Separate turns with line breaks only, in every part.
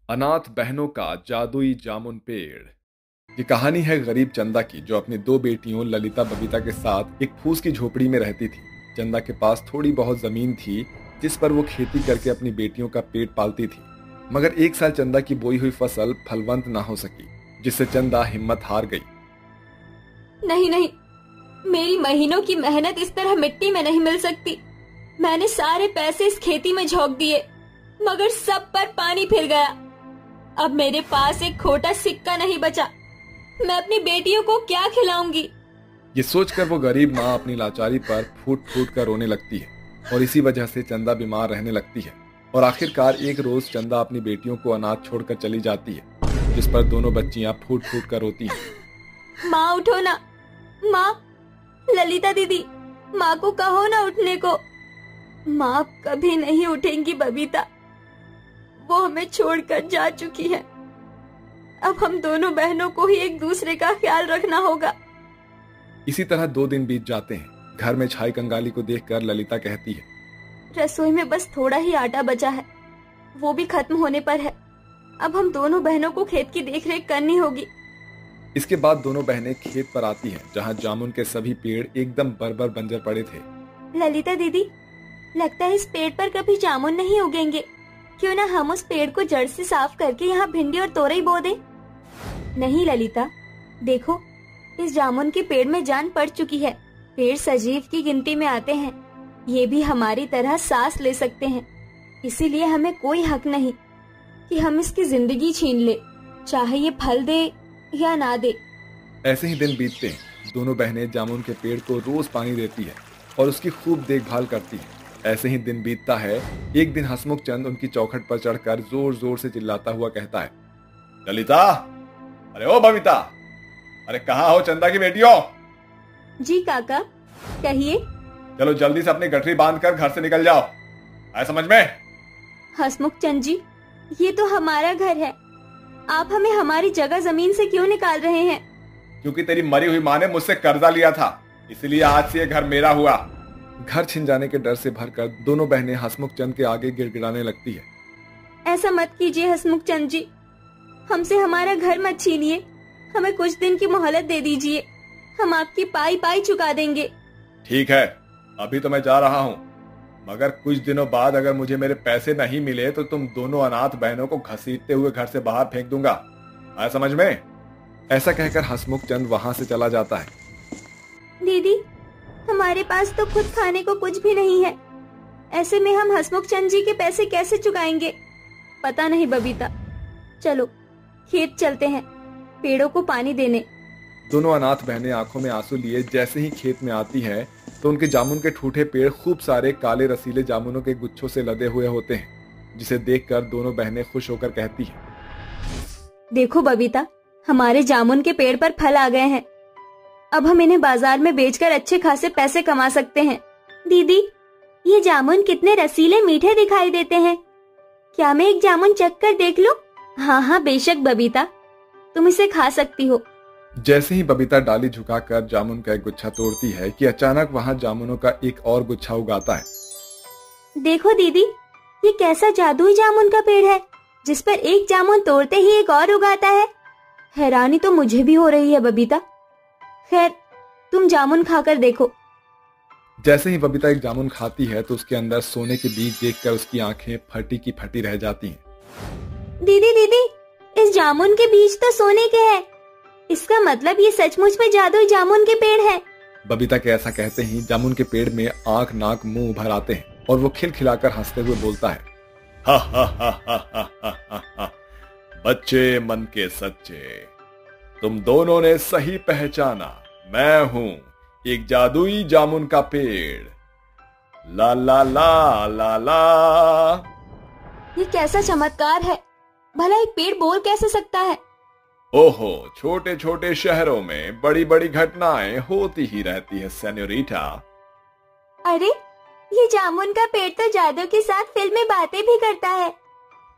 अनाथ बहनों का जादुई जामुन पेड़। ये कहानी है गरीब चंदा की, जो अपनी दो बेटियों ललिता बबीता के साथ एक फूस की झोपड़ी में रहती थी। चंदा के पास थोड़ी बहुत जमीन थी, जिस पर वो खेती करके अपनी बेटियों का पेट पालती थी। मगर एक साल चंदा की बोई हुई फसल फलवंत ना हो सकी, जिससे चंदा हिम्मत हार गई।
नहीं नहीं, मेरी महीनों की मेहनत इस तरह मिट्टी में नहीं मिल सकती। मैंने सारे पैसे इस खेती में झोंक दिए, मगर सब पर पानी फिर गया। अब मेरे पास एक खोटा सिक्का नहीं बचा। मैं अपनी बेटियों को क्या खिलाऊंगी?
ये सोचकर वो गरीब माँ अपनी लाचारी पर फूट फूट कर रोने लगती है, और इसी वजह से चंदा बीमार रहने लगती है। और आखिरकार एक रोज चंदा अपनी बेटियों को अनाथ छोड़कर चली जाती है, जिस पर दोनों बच्चियां फूट फूट कर रोती हैं।
माँ उठो ना, माँ, ललिता दीदी, माँ को कहो ना उठने को। माँ कभी नहीं उठेंगी बबीता, वो हमें छोड़कर जा चुकी है। अब हम दोनों बहनों को ही एक दूसरे का ख्याल रखना होगा।
इसी तरह 2 दिन बीत जाते हैं। घर में छाई कंगाली को देखकर ललिता कहती है,
रसोई में बस थोड़ा ही आटा बचा है, वो भी खत्म होने पर है। अब हम दोनों बहनों को खेत की देखरेख करनी होगी।
इसके बाद दोनों बहनें खेत पर आती हैं, जहां जामुन के सभी पेड़ एकदम बर्बर बंजर पड़े थे।
ललिता दीदी, लगता है इस पेड़ पर कभी जामुन नहीं उगेंगे। क्यों ना हम उस पेड़ को जड़ से साफ करके यहाँ भिंडी और तोरई बो दें? नहीं ललिता, देखो, इस जामुन के पेड़ में जान पड़ चुकी है। पेड़ सजीव की गिनती में आते हैं। ये भी हमारी तरह सांस ले सकते हैं, इसीलिए हमें कोई हक नहीं कि हम इसकी जिंदगी छीन ले, चाहे ये फल दे या ना दे।
ऐसे ही दिन बीतते हैं। दोनों बहनें जामुन के पेड़ को रोज पानी देती है और उसकी खूब देखभाल करती है। ऐसे ही दिन बीतता है। एक दिन हसमुख चंद उनकी चौखट पर चढ़कर जोर जोर से चिल्लाता हुआ कहता है, ललिता, अरे ओ बबीता, अरे कहाँ हो चंदा की बेटियों?
जी काका, कहिए।
चलो जल्दी से अपनी गठरी बांधकर घर से निकल जाओ, आया समझ में?
हसमुख चंद जी, ये तो हमारा घर है। आप हमें हमारी जगह जमीन से क्यों निकाल रहे हैं?
क्योंकि तेरी मरी हुई माँ ने मुझसे कर्जा लिया था, इसलिए आज से ये घर मेरा हुआ। घर छिन जाने के डर से भरकर दोनों बहनें हसमुख चंद के आगे गिड़गिड़ाने लगती है।
ऐसा मत कीजिए हसमुख चंद जी, हमसे हमारा घर मत छीनिए। हमें कुछ दिन की मोहलत दे दीजिए, हम आपकी पाई पाई चुका देंगे।
ठीक है, अभी तो मैं जा रहा हूँ, मगर कुछ दिनों बाद अगर मुझे मेरे पैसे नहीं मिले तो तुम दोनों अनाथ बहनों को घसीटते हुए घर से बाहर फेंक दूंगा, आया समझ में? ऐसा कहकर हसमुख चंद वहां से चला जाता है।
दीदी, हमारे पास तो खुद खाने को कुछ भी नहीं है। ऐसे में हम हसमुख चंद जी के पैसे कैसे चुकाएंगे? पता नहीं बबीता, चलो खेत चलते हैं पेड़ों को पानी देने।
दोनों अनाथ बहनें आंखों में आंसू लिए जैसे ही खेत में आती हैं, तो उनके जामुन के ठूठे पेड़ खूब सारे काले रसीले जामुनों के गुच्छों से लदे हुए होते हैं, जिसे देखकर दोनों बहनें खुश होकर कहती हैं,
देखो बबीता, हमारे जामुन के पेड़ पर फल आ गए हैं। अब हम इन्हें बाजार में बेचकर अच्छे खासे पैसे कमा सकते हैं। दीदी, ये जामुन कितने रसीले मीठे दिखाई देते हैं। क्या मैं एक जामुन चख कर देख लूं? हाँ हाँ बेशक बबीता, तुम इसे खा सकती हो।
जैसे ही बबीता डाली झुकाकर जामुन का एक गुच्छा तोड़ती है कि अचानक वहां जामुनों का एक और गुच्छा उगाता है।
देखो दीदी, ये कैसा जादुई जामुन का पेड़ है, जिस पर एक जामुन तोड़ते ही एक और उगाता है। हैरानी तो मुझे भी हो रही है बबीता। खैर, तुम जामुन खाकर देखो।
जैसे ही बबीता एक जामुन खाती है तो उसके अंदर सोने के बीज देखकर उसकी आंखें फटी की फटी रह जाती हैं।
दीदी दीदी, इस जामुन के बीज तो सोने के हैं। इसका मतलब ये सचमुच में जादुई जामुन के पेड़ है।
बबीता के ऐसा कहते ही जामुन के पेड़ में आंख नाक मुंह उभर आते हैं और वो खिलखिलाकर हंसते हुए बोलता है, हा हा हा हा हा हा हा हा। बच्चे मन के सच्चे, तुम दोनों ने सही पहचाना, मैं हूं एक जादुई जामुन का पेड़। ला ला ला ला ला।
ये कैसा चमत्कार है? भला एक पेड़ बोल कैसे सकता है?
ओहो, छोटे छोटे शहरों में बड़ी बड़ी घटनाएं होती ही रहती है सेन्योरिटा।
अरे, ये जामुन का पेड़ तो जादू के साथ फिल्म में बातें भी करता है।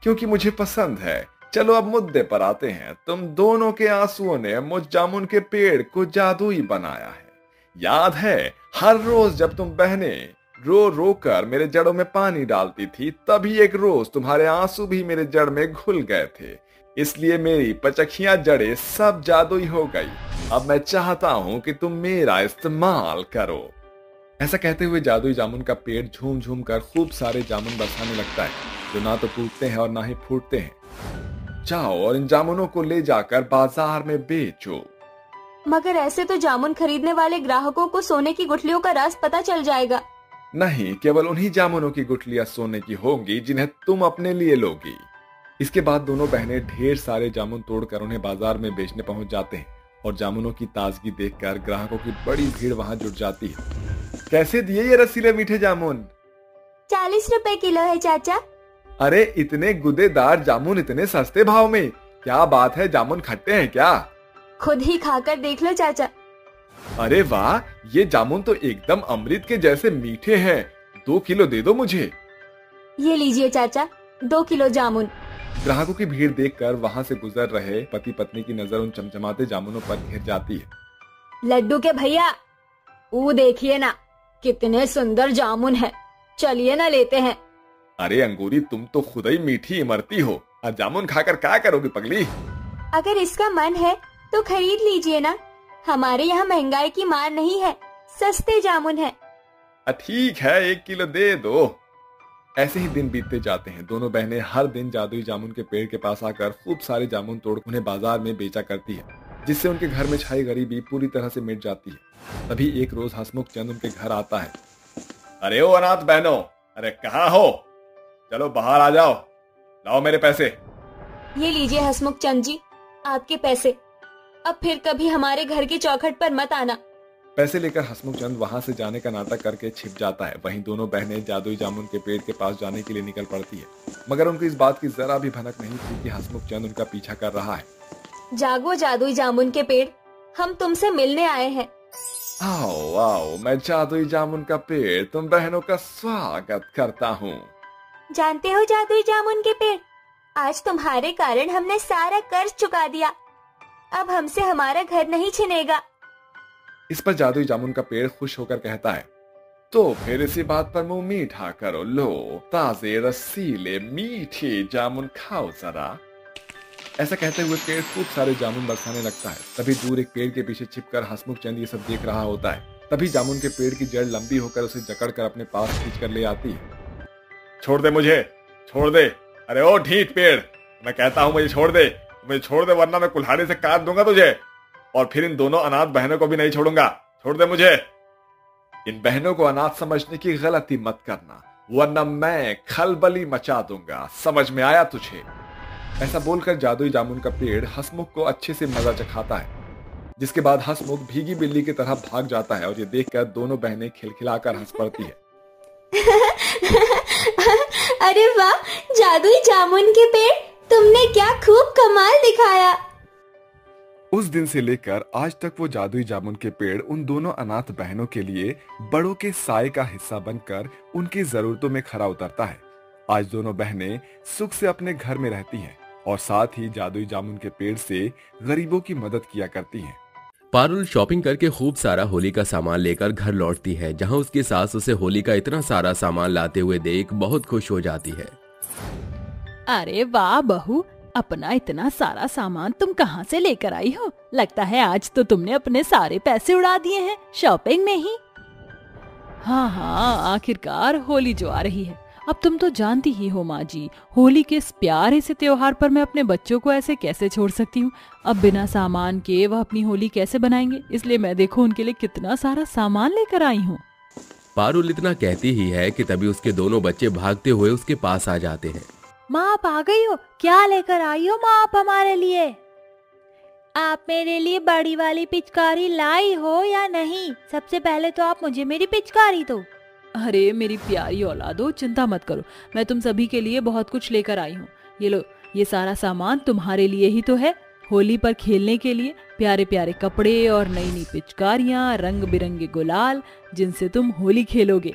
क्योंकि मुझे पसंद है। चलो अब मुद्दे पर आते हैं। तुम दोनों के आंसुओं ने मुझ जामुन के पेड़ को जादुई बनाया है। याद है, हर रोज जब तुम बहनें रो रो कर मेरे जड़ों में पानी डालती थी, तभी एक रोज तुम्हारे आंसू भी मेरे जड़ में घुल गए थे, इसलिए मेरी पचखियां जड़ें सब जादुई हो गई। अब मैं चाहता हूं कि तुम मेरा इस्तेमाल करो। ऐसा कहते हुए जादुई जामुन का पेड़ झूम झूम कर खूब सारे जामुन बरसाने लगता है, जो ना तो टूटते हैं और ना ही फूटते हैं। जाओ और इन जामुनों को ले जाकर बाजार में बेचो।
मगर ऐसे तो जामुन खरीदने वाले ग्राहकों को सोने की गुठलियों का राज पता चल जाएगा।
नहीं, केवल उन्हीं जामुनों की गुठलियां सोने की होंगी जिन्हें तुम अपने लिए लोगी। इसके बाद दोनों बहनें ढेर सारे जामुन तोड़कर उन्हें बाजार में बेचने पहुंच जाते हैं और जामुनों की ताजगी देखकर ग्राहकों की बड़ी भीड़ वहां जुट जाती है। कैसे दिए ये रसीले मीठे जामुन?
40 रुपए किलो है चाचा।
अरे इतने गुदेदार जामुन इतने सस्ते भाव में, क्या बात है, जामुन खट्टे हैं क्या?
खुद ही खाकर देख लो चाचा।
अरे वाह, ये जामुन तो एकदम अमृत के जैसे मीठे हैं। 2 किलो दे दो मुझे।
ये लीजिए चाचा, 2 किलो जामुन।
ग्राहकों की भीड़ देखकर वहां से गुजर रहे पति पत्नी की नजर उन चमचमाते जामुनों पर घिर जाती है।
लड्डू के भैया, वो देखिए ना, कितने सुंदर जामुन है, चलिए ना लेते हैं।
अरे अंगूरी, तुम तो खुद ही मीठी इमरती हो, और जामुन खाकर क्या करोगी पगली?
अगर इसका मन है तो खरीद लीजिए ना, हमारे यहाँ महंगाई की मार नहीं है, सस्ते जामुन है।
ठीक है, 1 किलो दे दो। ऐसे ही दिन बीतते जाते हैं। दोनों बहनें हर दिन जादुई जामुन के पेड़ के पास आकर खूब सारे जामुन तोड़ उन्हें बाजार में बेचा करती है, जिससे उनके घर में छाई गरीबी पूरी तरह से मिट जाती है। तभी एक रोज हसमुख चंद उनके घर आता है। अरे ओ अनाथ बहनों, अरे कहाँ हो? चलो बाहर आ जाओ, लाओ मेरे पैसे।
ये लीजिए हसमुख चंद जी, आपके पैसे। अब फिर कभी हमारे घर की चौखट पर मत आना।
पैसे लेकर हसमुख चंद वहां से जाने का नाटक करके छिप जाता है। वहीं दोनों बहनें जादुई जामुन के पेड़ के पास जाने के लिए निकल पड़ती है, मगर उनको इस बात की जरा भी भनक नहीं थी कि हसमुख चंद उनका पीछा कर रहा है।
जागो जादुई जामुन के पेड़, हम तुमसे मिलने आए हैं।
आओ आओ, मैं जादुई जामुन का पेड़ तुम बहनों का स्वागत करता हूँ।
जानते हो जादुई जामुन के पेड़, आज तुम्हारे कारण हमने सारा कर्ज चुका दिया, अब हमसे हमारा घर नहीं छिनेगा।
इस पर जादुई जामुन का पेड़ खुश होकर कहता है, तो फिर इसी बात पर मुंह मीठा करो, लो ताजे रसीले मीठे जामुन खाओ जरा। ऐसा कहते हुए पेड़ खूब सारे जामुन बरसाने लगता है। तभी दूर एक पेड़ के पीछे छिपकर हसमुख चंद ये सब देख रहा होता है। तभी जामुन के पेड़ की जड़ लंबी होकर उसे जकड़कर अपने पास खींच कर ले आती है। छोड़ दे मुझे, छोड़ दे। अरे ओ ढीठ पेड़, मैं कहता हूँ मुझे छोड़ दे, मुझे छोड़ दे, वरना मैं कुल्हाड़ी से काट दूंगा तुझे, और फिर इन दोनों अनाथ बहनों को भी नहीं छोड़ूंगा। छोड़ दे मुझे। इन बहनों को अनाथ समझने की गलती मत करना, वरना मैं खलबली मचा दूंगा, समझ में आया तुझे? ऐसा बोलकर जादुई जामुन का पेड़ हसमुख को अच्छे से मजा चखाता है, जिसके बाद हसमुख भीगी बिल्ली की तरह भाग जाता है और ये देखकर दोनों बहनें खिलखिलाकर हंस पड़ती है।
अरे वाह जादुई जामुन के पेड़, तुमने क्या खूब कमाल दिखाया।
उस दिन से लेकर आज तक वो जादुई जामुन के पेड़ उन दोनों अनाथ बहनों के लिए बड़ों के साए का हिस्सा बनकर उनकी जरूरतों में खरा उतरता है। आज दोनों बहनें सुख से अपने घर में रहती हैं और साथ ही जादुई जामुन के पेड़ से गरीबों की मदद किया करती हैं।
पारुल शॉपिंग करके खूब सारा होली का सामान लेकर घर लौटती है, जहां उसकी सास उसे होली का इतना सारा सामान लाते हुए देख बहुत खुश हो जाती है।
अरे वाह बहू, अपना इतना सारा सामान तुम कहाँ से लेकर आई हो? लगता है आज तो तुमने अपने सारे पैसे उड़ा दिए हैं शॉपिंग में ही। हाँ, आखिरकार होली जो आ रही है। अब तुम तो जानती ही हो माँ जी, होली के इस प्यारे से त्योहार पर मैं अपने बच्चों को ऐसे कैसे छोड़ सकती हूँ। अब बिना सामान के वह अपनी होली कैसे बनाएंगे, इसलिए मैं देखो उनके लिए कितना सारा सामान लेकर आई हूँ।
पारुल इतना कहती ही है कि तभी उसके दोनों बच्चे भागते हुए उसके पास आ जाते हैं।
माँ आप आ गई हो, क्या लेकर आई हो माँ आप हमारे लिए? आप मेरे लिए बड़ी वाली पिचकारी लाई हो या नहीं? सबसे पहले तो आप मुझे मेरी पिचकारी दो। अरे मेरी प्यारी औलादो, चिंता मत करो, मैं तुम सभी के लिए बहुत कुछ लेकर आई हूँ। ये लो, ये सारा सामान तुम्हारे लिए ही तो है, होली पर खेलने के लिए। प्यारे प्यारे कपड़े और नई नई पिचकारियाँ, रंग बिरंगे गुलाल, जिनसे तुम होली खेलोगे।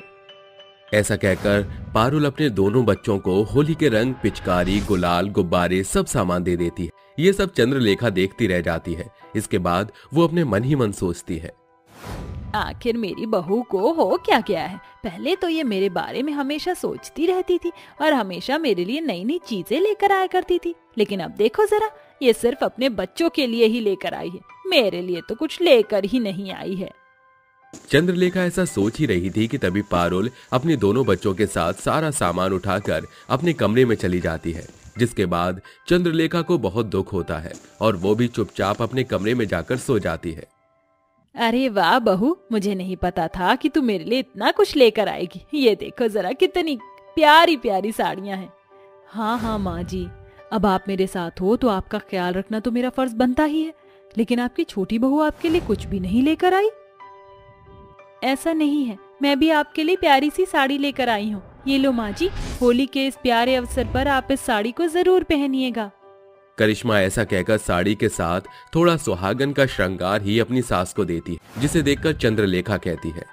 ऐसा कहकर पारुल अपने दोनों बच्चों को होली के रंग, पिचकारी, गुलाल, गुब्बारे सब सामान दे देती है। ये सब चंद्रलेखा देखती रह जाती है। इसके बाद वो अपने मन ही मन सोचती है,
आखिर मेरी बहू को हो क्या गया है? पहले तो ये मेरे बारे में हमेशा सोचती रहती थी और हमेशा मेरे लिए नई नई चीजें लेकर आया करती थी, लेकिन अब देखो जरा, ये सिर्फ अपने बच्चों के लिए ही लेकर आई है, मेरे लिए तो कुछ लेकर ही नहीं आई है।
चंद्रलेखा ऐसा सोच ही रही थी कि तभी पारुल अपने दोनों बच्चों के साथ सारा सामान उठाकर अपने कमरे में चली जाती है, जिसके बाद चंद्रलेखा को बहुत दुख होता है और वो भी चुपचाप अपने कमरे में जाकर सो जाती है।
अरे वाह बहू, मुझे नहीं पता था कि तू मेरे लिए इतना कुछ लेकर आएगी। ये देखो जरा कितनी प्यारी प्यारी साड़ियां हैं। हाँ हाँ माँ जी, अब आप मेरे साथ हो तो आपका ख्याल रखना तो मेरा फर्ज बनता ही है, लेकिन आपकी छोटी बहू आपके लिए कुछ भी नहीं लेकर आई। ऐसा नहीं है, मैं भी आपके लिए प्यारी सी साड़ी लेकर आई हूँ। ये लो माँ जी, होली के इस प्यारे अवसर पर आप इस साड़ी को जरूर पहनिएगा।
करिश्मा ऐसा कहकर साड़ी के साथ थोड़ा सुहागन का श्रृंगार ही अपनी सास को देती है, जिसे देखकर चंद्रलेखा कहती है,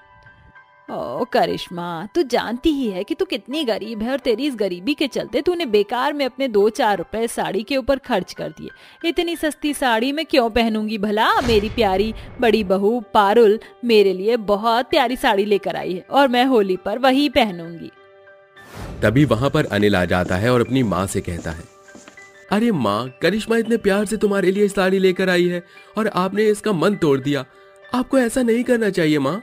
ओ करिश्मा, तू जानती ही है कि तू कितनी गरीब है और तेरी इस गरीबी के चलते तूने बेकार में अपने 2-4 रुपए साड़ी के ऊपर खर्च कर दिए। इतनी सस्ती साड़ी मैं क्यों पहनूंगी भला? मेरी प्यारी बड़ी बहू पारुल मेरे लिए बहुत प्यारी साड़ी लेकर आई है और मैं होली पर वही पहनूंगी।
तभी वहां पर अनिल आ जाता है और अपनी माँ से कहता है, अरे माँ, करिश्मा इतने प्यार से तुम्हारे लिए साड़ी लेकर आई है और आपने इसका मन तोड़ दिया। आपको ऐसा नहीं करना चाहिए माँ।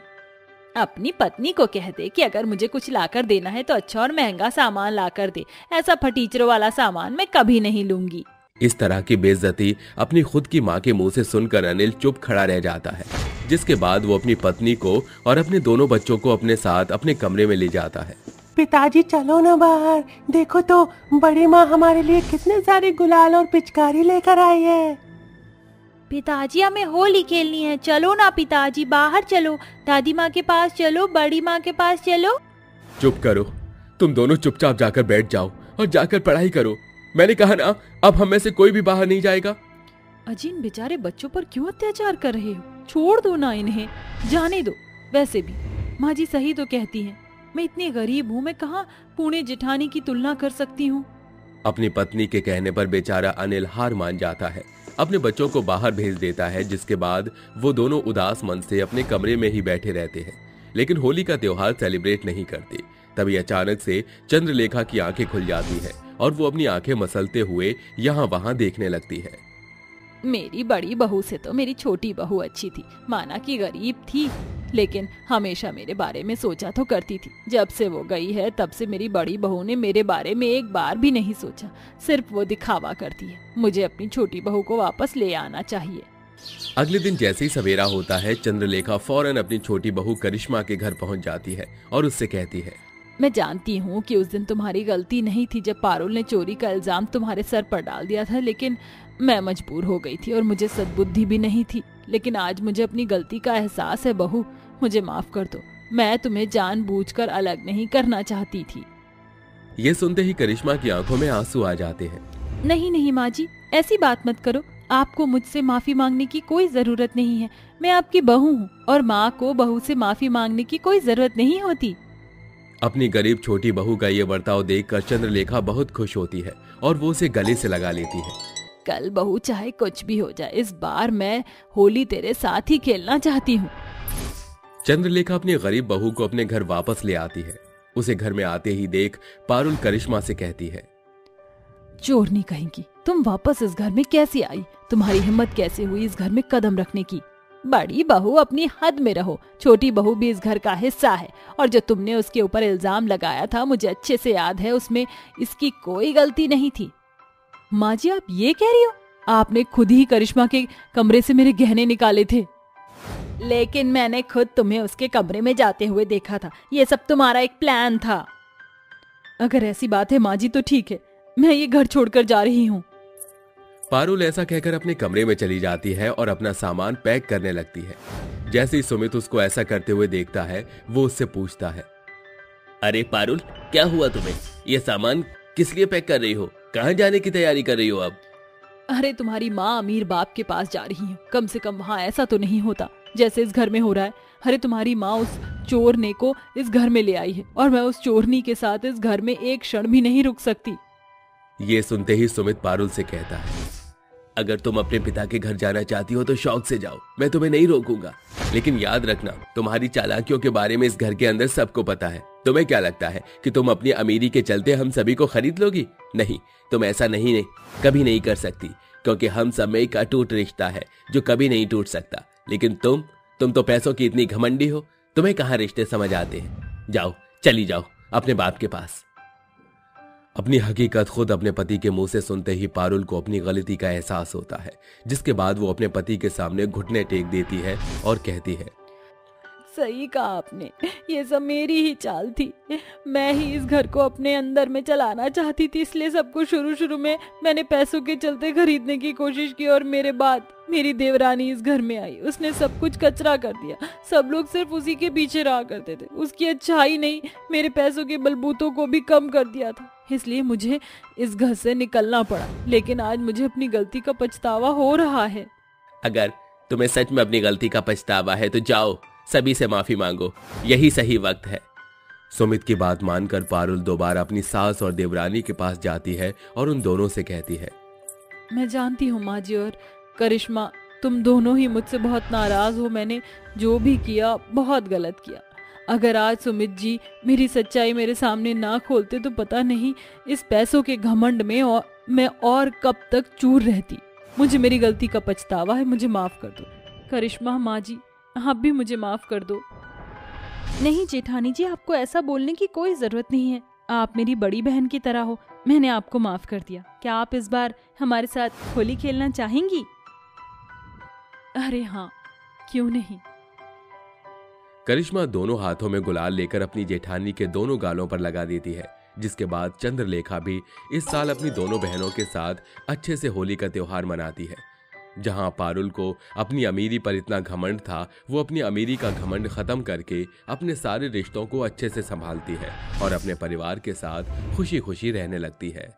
अपनी पत्नी को कह दे कि अगर मुझे कुछ लाकर देना है तो अच्छा और महंगा सामान लाकर दे, ऐसा फटीचरों वाला सामान मैं कभी नहीं लूंगी।
इस तरह की बेइज्जती अपनी खुद की माँ के मुंह से सुनकर अनिल चुप खड़ा रह जाता है, जिसके बाद वो अपनी पत्नी को और अपने दोनों बच्चों को अपने साथ अपने कमरे में ले जाता है।
पिताजी चलो ना बाहर, देखो तो बड़ी माँ हमारे लिए कितने सारे गुलाल और पिचकारी लेकर आई है।
पिताजी हमें होली खेलनी है, चलो ना पिताजी, बाहर चलो, दादी माँ के पास चलो, बड़ी माँ के पास चलो।
चुप करो, तुम दोनों चुपचाप जाकर बैठ जाओ और जाकर पढ़ाई करो। मैंने कहा ना, अब हम में से कोई भी बाहर नहीं जाएगा।
अजीन बेचारे बच्चों पर क्यों अत्याचार कर रहे हो? छोड़ दो ना इन्हें, जाने दो। वैसे भी माँ जी सही तो कहती हैं, मैं इतनी गरीब हूँ, मैं कहाँ पुणे जेठानी की तुलना कर सकती हूँ।
अपनी पत्नी के कहने पर बेचारा अनिल हार मान जाता है, अपने बच्चों को बाहर भेज देता है, जिसके बाद वो दोनों उदास मन से अपने कमरे में ही बैठे रहते हैं, लेकिन होली का त्योहार सेलिब्रेट नहीं करते। तभी अचानक से चंद्रलेखा की आंखें खुल जाती है और वो अपनी आंखें मसलते हुए यहाँ वहां देखने लगती है।
मेरी बड़ी बहू से तो मेरी छोटी बहू अच्छी थी, माना कि गरीब थी, लेकिन हमेशा मेरे बारे में सोचा तो करती थी। जब से वो गई है तब से मेरी बड़ी बहू ने मेरे बारे में एक बार भी नहीं सोचा, सिर्फ वो दिखावा करती है। मुझे अपनी छोटी बहू को वापस ले आना चाहिए।
अगले दिन जैसे ही सवेरा होता है, चंद्रलेखा फौरन अपनी छोटी बहू करिश्मा के घर पहुंच जाती है और उससे कहती है,
मैं जानती हूँ कि उस दिन तुम्हारी गलती नहीं थी जब पारुल ने चोरी का इल्जाम तुम्हारे सर पर डाल दिया था, लेकिन मैं मजबूर हो गई थी और मुझे सद्बुद्धि भी नहीं थी। लेकिन आज मुझे अपनी गलती का एहसास है बहू, मुझे माफ कर दो। मैं तुम्हें जानबूझकर अलग नहीं करना चाहती थी।
ये सुनते ही करिश्मा की आंखों में आंसू आ जाते हैं।
नहीं नहीं माँ जी, ऐसी बात मत करो। आपको मुझसे माफी मांगने की कोई जरूरत नहीं है। मैं आपकी बहू हूँ और माँ को बहू से माफी मांगने की कोई जरूरत नहीं होती।
अपनी गरीब छोटी बहू का ये बर्ताव देखकर चंद्रलेखा बहुत खुश होती है और वो उसे गले से लगा लेती है।
कल बहू चाहे कुछ भी हो जाए, इस बार मैं होली तेरे साथ ही खेलना चाहती हूँ।
चंद्रलेखा अपनी गरीब बहू को अपने घर वापस ले आती है। उसे घर में आते ही देख पारुल करिश्मा से कहती है,
चोरनी कहेंगी, तुम वापस इस घर में कैसे आई? तुम्हारी हिम्मत कैसे हुई इस घर में कदम रखने की? बड़ी बहू अपनी हद में रहो, छोटी बहू भी इस घर का हिस्सा है और जो तुमने उसके ऊपर इल्जाम लगाया था मुझे अच्छे से याद है, उसमें इसकी कोई गलती नहीं थी। माँ जी आप ये कह रही हो? आपने खुद ही करिश्मा के कमरे से मेरे गहने निकाले थे। लेकिन मैंने खुद तुम्हें उसके कमरे में जाते हुए देखा था। ये सब तुम्हारा एक प्लान था। अगर ऐसी बात है माँ जी तो ठीक है, मैं ये घर छोड़कर जा रही हूँ।
पारुल ऐसा कहकर अपने कमरे में चली जाती है और अपना सामान पैक करने लगती है। जैसे ही सुमित उसको ऐसा करते हुए देखता है, वो उससे पूछता है,
अरे पारुल, क्या हुआ तुम्हें? ये सामान किस लिए पैक कर रही हो? कहाँ जाने की तैयारी कर रही हो अब?
अरे तुम्हारी माँ अमीर बाप के पास जा रही है, कम से कम वहाँ ऐसा तो नहीं होता जैसे इस घर में हो रहा है। अरे तुम्हारी माँ उस चोरने को इस घर में ले आई है और मैं उस चोरनी के साथ इस घर में एक क्षण भी नहीं रुक सकती।
ये सुनते ही सुमित पारुल से कहता है,
अगर तुम अपने पिता के घर जाना चाहती हो तो शौक से जाओ, मैं तुम्हें नहीं रोकूंगा।
लेकिन याद रखना, तुम्हारी चालाकियों के बारे में इस घर के अंदर सबको पता है। तुम्हें क्या लगता है कि तुम अपनी अमीरी के चलते हम सभी को खरीद लोगी? नहीं, तुम ऐसा नहीं कभी नहीं कर सकती, क्योंकि हम सब में एक अटूट रिश्ता है जो कभी नहीं टूट सकता। लेकिन तुम तो पैसों की इतनी घमंडी हो, तुम्हें कहाँ रिश्ते समझ आते हैं। जाओ, चली जाओ अपने बाप के पास। अपनी हकीकत खुद अपने पति के मुंह से सुनते ही पारुल को अपनी गलती का एहसास होता है, जिसके बाद वो अपने पति के सामने घुटने टेक देती है और कहती है,
सही कहा आपने, ये सब मेरी ही चाल थी। मैं ही इस घर को अपने अंदर में चलाना चाहती थी, इसलिए सबको शुरू में मैंने पैसों के चलते खरीदने की कोशिश की और मेरे बाद मेरी देवरानी इस घर में आई, उसने सब कुछ कचरा कर दिया। सब लोग सिर्फ उसी के पीछे रहा करते थे, उसकी अच्छाई नहीं मेरे पैसों के बलबूतों को भी कम कर दिया था, इसलिए मुझे इस घर से निकलना पड़ा। लेकिन आज मुझे अपनी गलती का पछतावा हो रहा है।
अगर तुम्हें सच में अपनी गलती का पछतावा है तो जाओ, सभी से माफी मांगो, यही सही वक्त है।
सुमित की बात मानकर पारुल दोबारा अपनी सास और देवरानी के पास जाती है और उन दोनों से कहती है,
मैं जानती हूँ माँ जी और करिश्मा, तुम दोनों ही मुझसे बहुत नाराज हो। मैंने जो भी किया बहुत गलत किया। अगर आज सुमित जी मेरी सच्चाई मेरे सामने ना खोलते तो पता नहीं इस पैसों के घमंड में मैं और कब तक चूर रहती। मुझे मेरी गलती का पछतावा है, मुझे माफ कर दो। करिश्मा माँ जी, आप भी मुझे माफ कर दो। नहीं जेठानी जी, आपको ऐसा बोलने की कोई जरूरत नहीं है। आप मेरी बड़ी बहन की तरह हो, मैंने आपको माफ कर दिया। क्या आप इस बार हमारे साथ होली खेलना चाहेंगी? अरे हाँ, क्यों नहीं।
करिश्मा दोनों हाथों में गुलाल लेकर अपनी जेठानी के दोनों गालों पर लगा देती है, जिसके बाद चंद्रलेखा भी इस साल अपनी दोनों बहनों के साथ अच्छे से होली का त्योहार मनाती है। जहां पारुल को अपनी अमीरी पर इतना घमंड था, वो अपनी अमीरी का घमंड खत्म करके अपने सारे रिश्तों को अच्छे से संभालती है और अपने परिवार के साथ खुशी खुशी रहने लगती है।